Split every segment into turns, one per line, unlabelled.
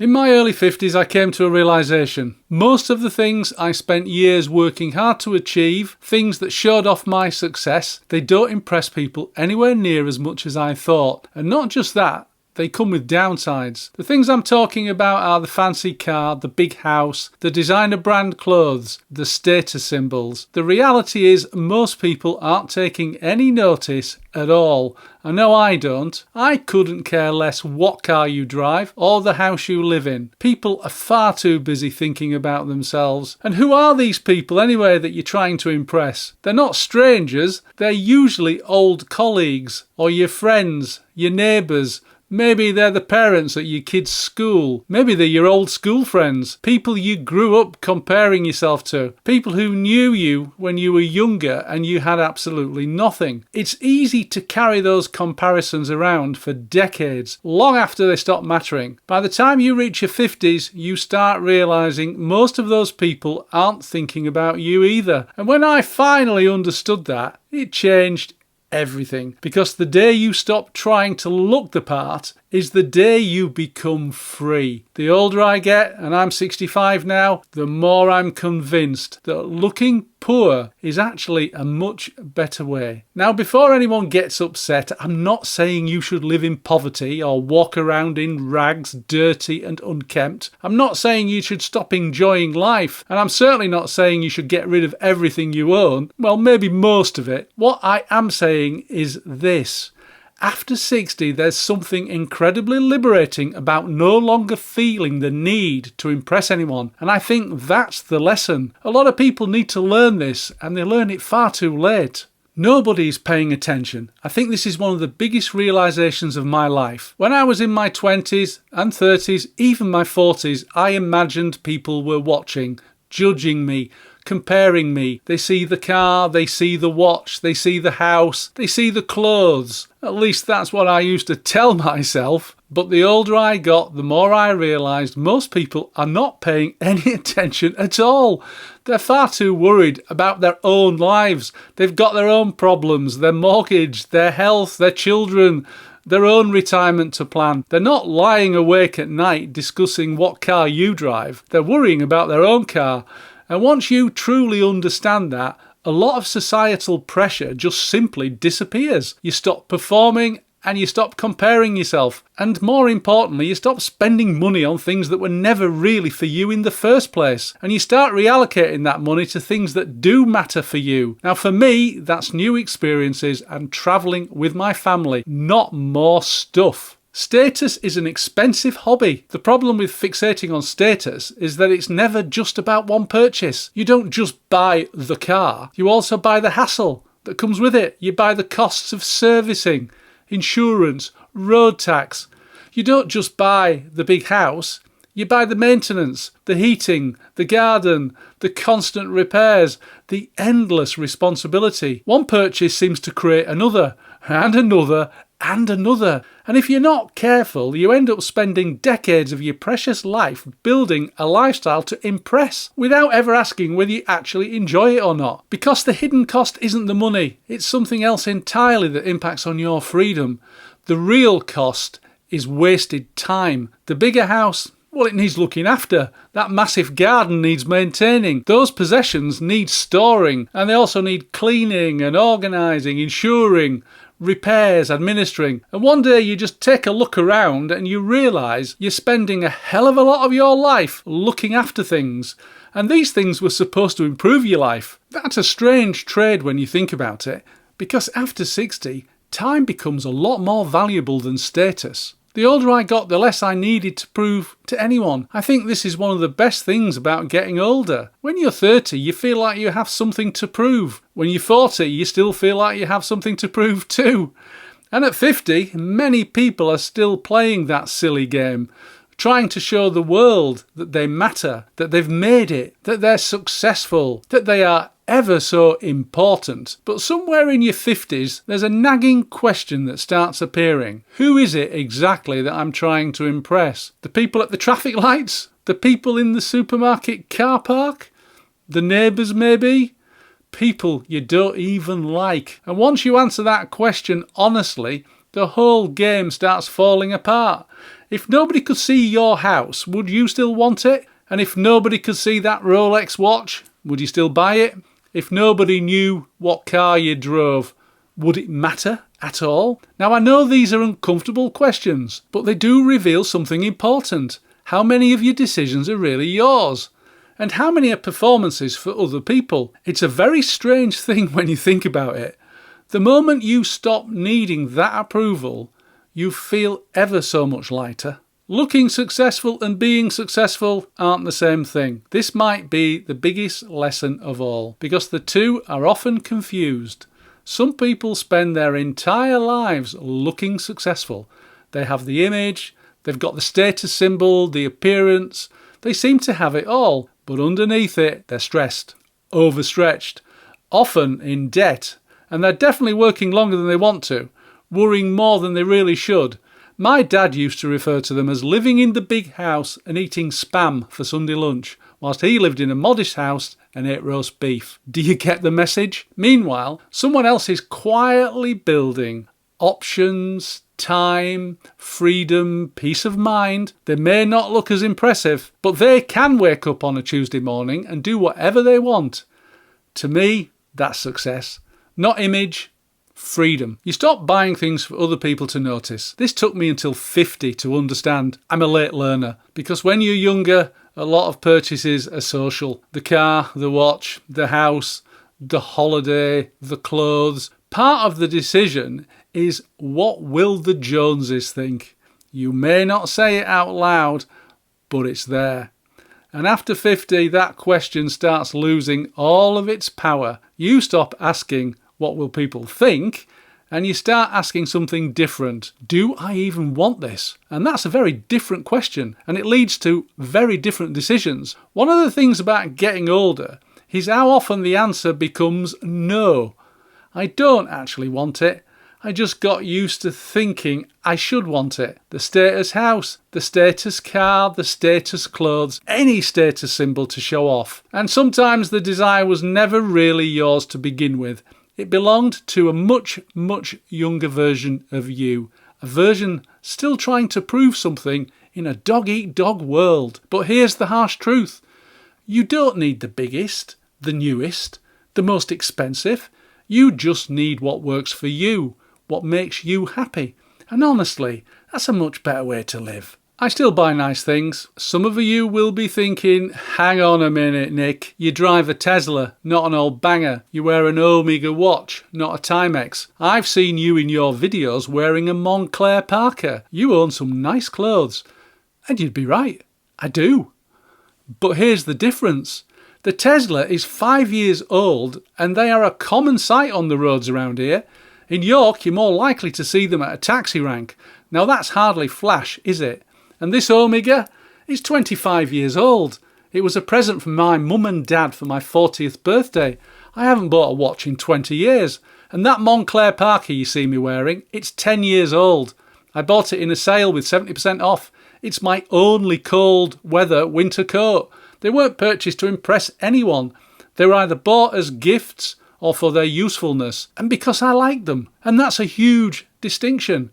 In my early 50s, I came to a realisation. Most of the things I spent years working hard to achieve, things that showed off my success, they don't impress people anywhere near as much as I thought. And not just that, they come with downsides. The things I'm talking about are the fancy car, the big house, the designer brand clothes, the status symbols. The reality is most people aren't taking any notice at all. I know I don't. I couldn't care less what car you drive or the house you live in. People are far too busy thinking about themselves. And who are these people anyway that you're trying to impress? They're not strangers. They're usually old colleagues or your friends, your neighbours. Maybe they're the parents at your kid's school. Maybe they're your old school friends. People you grew up comparing yourself to. People who knew you when you were younger and you had absolutely nothing. It's easy to carry those comparisons around for decades, long after they stop mattering. By the time you reach your 50s, you start realising most of those people aren't thinking about you either. And when I finally understood that, it changed everything. Because the day you stop trying to look the part is the day you become free. The older I get, and I'm 65 now, the more I'm convinced that looking poor is actually a much better way. Now, before anyone gets upset, I'm not saying you should live in poverty or walk around in rags, dirty and unkempt. I'm not saying you should stop enjoying life, and I'm certainly not saying you should get rid of everything you own. Well, maybe most of it. What I am saying is this. After 60, there's something incredibly liberating about no longer feeling the need to impress anyone. And I think that's the lesson. A lot of people need to learn this, and they learn it far too late. Nobody's paying attention. I think this is one of the biggest realizations of my life. When I was in my 20s and 30s, even my 40s, I imagined people were watching, judging me, comparing me. They see the car, they see the watch, they see the house, they see the clothes. At least that's what I used to tell myself. But the older I got, the more I realised most people are not paying any attention at all. They're far too worried about their own lives. They've got their own problems, their mortgage, their health, their children, their own retirement to plan. They're not lying awake at night discussing what car you drive. They're worrying about their own car. And once you truly understand that, a lot of societal pressure just simply disappears. You stop performing and you stop comparing yourself. And more importantly, you stop spending money on things that were never really for you in the first place. And you start reallocating that money to things that do matter for you. Now for me, that's new experiences and travelling with my family, not more stuff. Status is an expensive hobby. The problem with fixating on status is that it's never just about one purchase. You don't just buy the car, you also buy the hassle that comes with it. You buy the costs of servicing, insurance, road tax. You don't just buy the big house, you buy the maintenance, the heating, the garden, the constant repairs, the endless responsibility. One purchase seems to create another, and another, and another. And if you're not careful, you end up spending decades of your precious life building a lifestyle to impress without ever asking whether you actually enjoy it or not. Because the hidden cost isn't the money, it's something else entirely that impacts on your freedom. The real cost is wasted time. The bigger house, well, it needs looking after. That massive garden needs maintaining. Those possessions need storing, and they also need cleaning and organising, insuring, repairs, administering. And one day you just take a look around and you realise you're spending a hell of a lot of your life looking after things. And these things were supposed to improve your life. That's a strange trade when you think about it, because after 60, time becomes a lot more valuable than status. The older I got, the less I needed to prove to anyone. I think this is one of the best things about getting older. When you're 30, you feel like you have something to prove. When you're 40, you still feel like you have something to prove too. And at 50, many people are still playing that silly game, trying to show the world that they matter, that they've made it, that they're successful, that they are ever so important. But somewhere in your 50s, there's a nagging question that starts appearing. Who is it exactly that I'm trying to impress? The people at the traffic lights? The people in the supermarket car park? The neighbours maybe? People you don't even like. And once you answer that question honestly, the whole game starts falling apart. If nobody could see your house, would you still want it? And if nobody could see that Rolex watch, would you still buy it? If nobody knew what car you drove, would it matter at all? Now, I know these are uncomfortable questions, but they do reveal something important. How many of your decisions are really yours? And how many are performances for other people? It's a very strange thing when you think about it. The moment you stop needing that approval, you feel ever so much lighter. Looking successful and being successful aren't the same thing. This might be the biggest lesson of all, because the two are often confused. Some people spend their entire lives looking successful. They have the image, they've got the status symbol, the appearance. They seem to have it all, but underneath it, they're stressed, overstretched, often in debt, and they're definitely working longer than they want to, worrying more than they really should. My dad used to refer to them as living in the big house and eating spam for Sunday lunch, whilst he lived in a modest house and ate roast beef. Do you get the message? Meanwhile, someone else is quietly building options, time, freedom, peace of mind. They may not look as impressive, but they can wake up on a Tuesday morning and do whatever they want. To me, that's success. Not image, freedom. You stop buying things for other people to notice. This took me until 50 to understand. I'm a late learner, because when you're younger, a lot of purchases are social. The car, the watch, the house, the holiday, the clothes. Part of the decision is, what will the Joneses think? You may not say it out loud, but it's there. And after 50, that question starts losing all of its power. You stop asking, what will people think? And you start asking something different. Do I even want this? And that's a very different question, and it leads to very different decisions. One of the things about getting older is how often the answer becomes no. I don't actually want it. I just got used to thinking I should want it. The status house, the status car, the status clothes, any status symbol to show off. And sometimes the desire was never really yours to begin with. It belonged to a much, much younger version of you. A version still trying to prove something in a dog-eat-dog world. But here's the harsh truth. You don't need the biggest, the newest, the most expensive. You just need what works for you, what makes you happy. And honestly, that's a much better way to live. I still buy nice things. Some of you will be thinking, hang on a minute, Nick. You drive a Tesla, not an old banger. You wear an Omega watch, not a Timex. I've seen you in your videos wearing a Montclair Parker. You own some nice clothes. And you'd be right. I do. But here's the difference. The Tesla is 5 years old and they are a common sight on the roads around here. In York, you're more likely to see them at a taxi rank. Now that's hardly flash, is it? And this Omega is 25 years old. It was a present from my mum and dad for my 40th birthday. I haven't bought a watch in 20 years. And that Montclair Parker you see me wearing, it's 10 years old. I bought it in a sale with 70% off. It's my only cold weather winter coat. They weren't purchased to impress anyone. They were either bought as gifts or for their usefulness, and because I like them. And that's a huge distinction.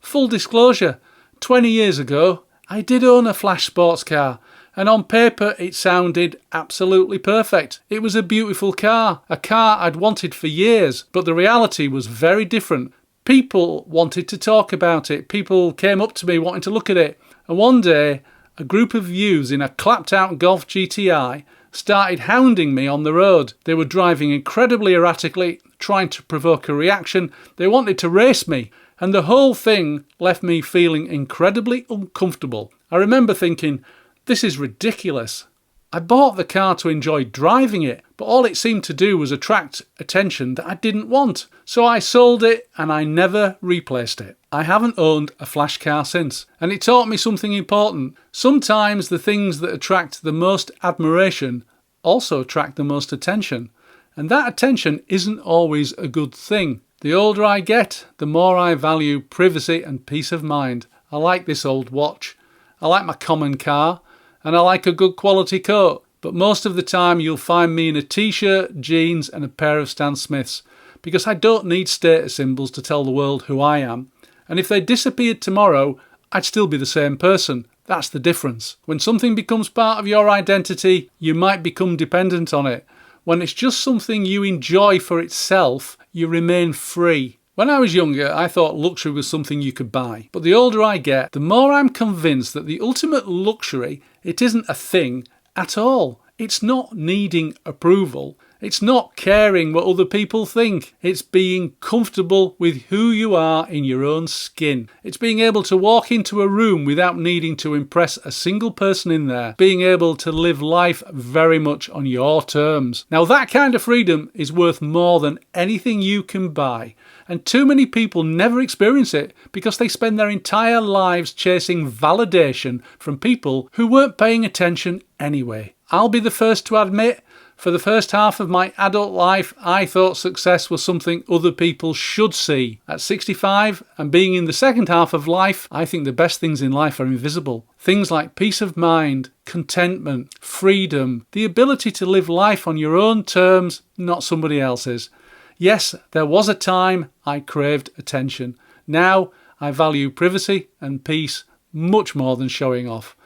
Full disclosure, 20 years ago, I did own a flash sports car, and on paper it sounded absolutely perfect. It was a beautiful car, a car I'd wanted for years, but the reality was very different. People wanted to talk about it. People came up to me wanting to look at it. And one day, a group of youths in a clapped-out Golf GTI started hounding me on the road. They were driving incredibly erratically, trying to provoke a reaction. They wanted to race me. And the whole thing left me feeling incredibly uncomfortable. I remember thinking, this is ridiculous. I bought the car to enjoy driving it, but all it seemed to do was attract attention that I didn't want. So I sold it and I never replaced it. I haven't owned a flash car since, and it taught me something important. Sometimes the things that attract the most admiration also attract the most attention, and that attention isn't always a good thing. The older I get, the more I value privacy and peace of mind. I like this old watch. I like my common car. And I like a good quality coat. But most of the time you'll find me in a t-shirt, jeans and a pair of Stan Smiths. Because I don't need status symbols to tell the world who I am. And if they disappeared tomorrow, I'd still be the same person. That's the difference. When something becomes part of your identity, you might become dependent on it. When it's just something you enjoy for itself, you remain free. When I was younger, I thought luxury was something you could buy. But the older I get, the more I'm convinced that the ultimate luxury, it isn't a thing at all. It's not needing approval. It's not caring what other people think. It's being comfortable with who you are in your own skin. It's being able to walk into a room without needing to impress a single person in there. Being able to live life very much on your terms. Now that kind of freedom is worth more than anything you can buy. And too many people never experience it because they spend their entire lives chasing validation from people who weren't paying attention anyway. I'll be the first to admit, for the first half of my adult life, I thought success was something other people should see. At 65 and being in the second half of life, I think the best things in life are invisible. Things like peace of mind, contentment, freedom, the ability to live life on your own terms, not somebody else's. Yes, there was a time I craved attention. Now I value privacy and peace much more than showing off.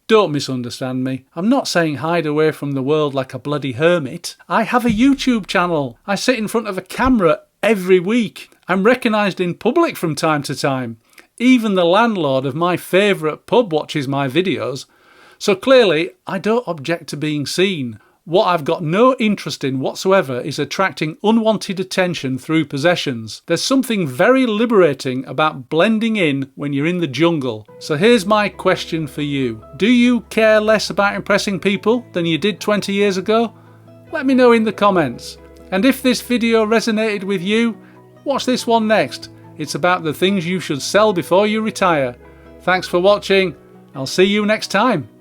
Don't misunderstand me. I'm not saying hide away from the world like a bloody hermit. I have a YouTube channel. I sit in front of a camera every week. I'm recognised in public from time to time. Even the landlord of my favourite pub watches my videos. So clearly, I don't object to being seen. What I've got no interest in whatsoever is attracting unwanted attention through possessions. There's something very liberating about blending in when you're in the jungle. So here's my question for you. Do you care less about impressing people than you did 20 years ago? Let me know in the comments. And if this video resonated with you, watch this one next. It's about the things you should sell before you retire. Thanks for watching. I'll see you next time.